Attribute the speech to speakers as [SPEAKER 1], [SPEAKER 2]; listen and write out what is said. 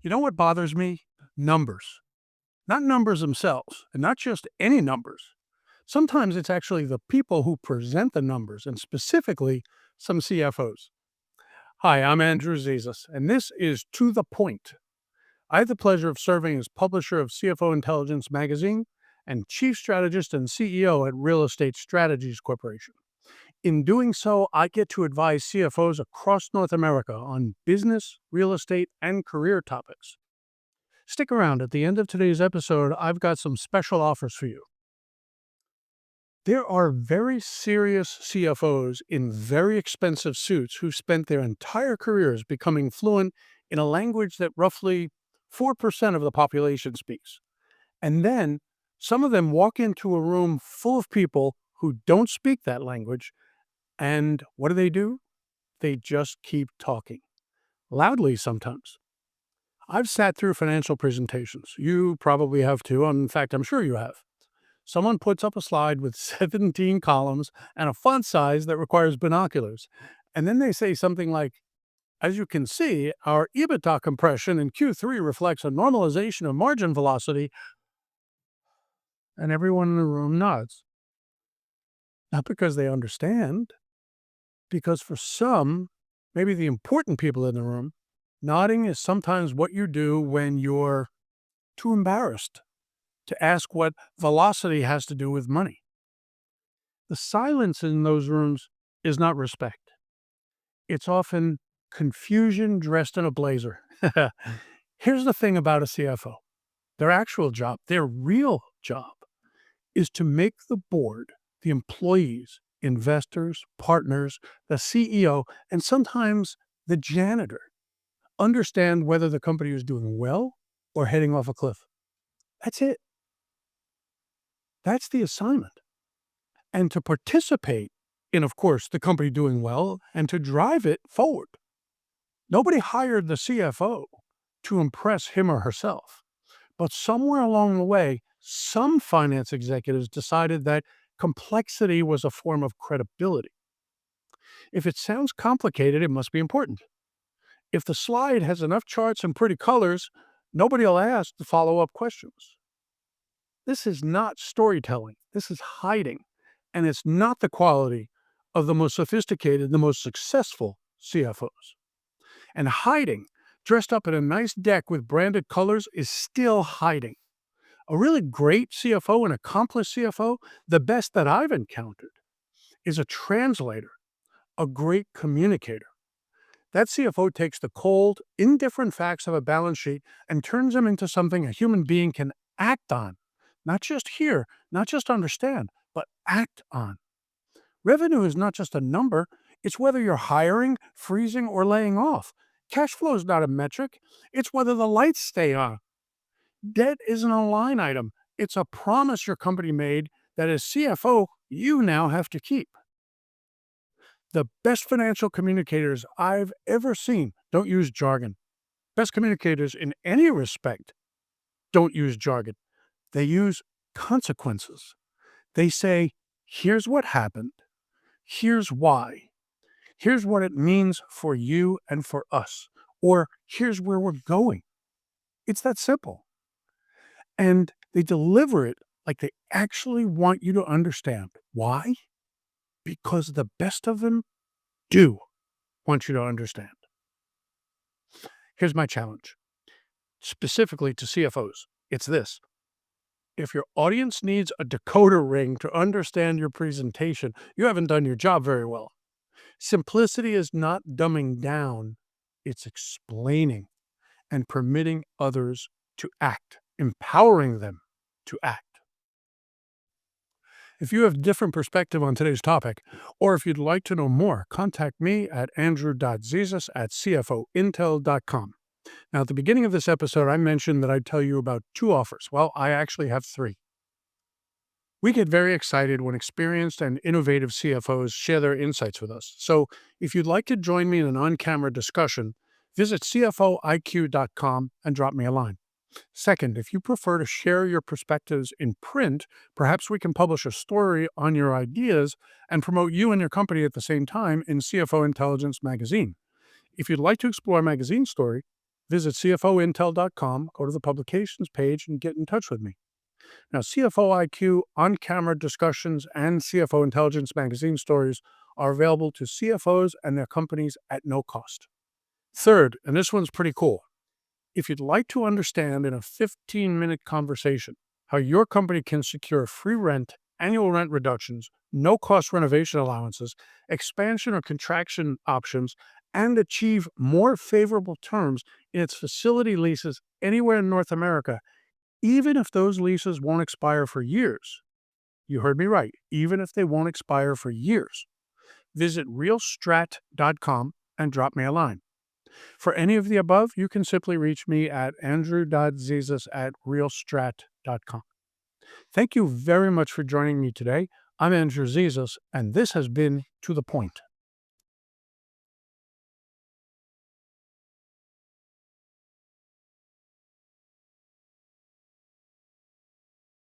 [SPEAKER 1] You know what bothers me? Numbers. Not numbers themselves, and not just any numbers. Sometimes it's actually the people who present the numbers, and specifically some CFOs. Hi, I'm Andrew Zizas, and this is To the Point. I have the pleasure of serving as publisher of CFO Intelligence magazine and chief strategist and CEO at Real Estate Strategies Corporation. In doing so, I get to advise CFOs across North America on business, real estate, and career topics. Stick around. At the end of today's episode, I've got some special offers for you. There are very serious CFOs in very expensive suits who spent their entire careers becoming fluent in a language that roughly 4% of the population speaks. And then some of them walk into a room full of people who don't speak that language. And what do? They just keep talking, loudly sometimes. I've sat through financial presentations. You probably have too. In fact, I'm sure you have. Someone puts up a slide with 17 columns and a font size that requires binoculars. And then they say something like, as you can see, our EBITDA compression in Q3 reflects a normalization of margin velocity, and everyone in the room nods. Not because they understand, because for some, maybe the important people in the room, nodding is sometimes what you do when you're too embarrassed to ask what velocity has to do with money. The silence in those rooms is not respect. It's often confusion dressed in a blazer. Here's the thing about a CFO. Their actual job, their real job, is to make the board, the employees, investors, partners, the CEO, and sometimes the janitor understand whether the company is doing well or heading off a cliff. That's it. That's the assignment. And to participate in, of course, the company doing well and to drive it forward. Nobody hired the CFO to impress him or herself. But somewhere along the way, some finance executives decided that complexity was a form of credibility. If it sounds complicated, it must be important. If the slide has enough charts and pretty colors, nobody will ask the follow-up questions. This is not storytelling. This is hiding. And it's not the quality of the most sophisticated, the most successful CFOs. And hiding, dressed up in a nice deck with branded colors, is still hiding. A really great CFO, an accomplished CFO, the best that I've encountered, is a translator, a great communicator. That CFO takes the cold, indifferent facts of a balance sheet and turns them into something a human being can act on. Not just hear, not just understand, but act on. Revenue is not just a number, it's whether you're hiring, freezing, or laying off. Cash flow is not a metric, it's whether the lights stay on. Debt isn't a line item, it's a promise your company made that as CFO, you now have to keep. The best financial communicators I've ever seen don't use jargon. Best communicators in any respect don't use jargon. They use consequences. They say, here's what happened. Here's why. Here's what it means for you and for us. Or here's where we're going. It's that simple. And they deliver it like they actually want you to understand. Why? Because the best of them do want you to understand. Here's my challenge, specifically to CFOs. It's this. If your audience needs a decoder ring to understand your presentation, you haven't done your job very well. Simplicity is not dumbing down, it's explaining and permitting others to act, empowering them to act. If you have a different perspective on today's topic, or if you'd like to know more, contact me at andrew.zizas@cfointel.com. Now, at the beginning of this episode, I mentioned that I'd tell you about 2 offers. Well, I actually have 3. We get very excited when experienced and innovative CFOs share their insights with us. So if you'd like to join me in an on-camera discussion, visit cfoiq.com and drop me a line. Second, if you prefer to share your perspectives in print, perhaps we can publish a story on your ideas and promote you and your company at the same time in CFO Intelligence magazine. If you'd like to explore a magazine story, Visit CFOintel.com, go to the publications page, and get in touch with me. Now, CFO IQ, on-camera discussions, and CFO Intelligence magazine stories are available to CFOs and their companies at no cost. Third, and this one's pretty cool, if you'd like to understand in a 15-minute conversation how your company can secure free rent, annual rent reductions, no-cost renovation allowances, expansion or contraction options, and achieve more favorable terms in its facility leases anywhere in North America, even if those leases won't expire for years. You heard me right, even if they won't expire for years. Visit realstrat.com and drop me a line. For any of the above, you can simply reach me at andrew.zezas@realstrat.com. Thank you very much for joining me today. I'm Andrew Zezas, and this has been To the Point.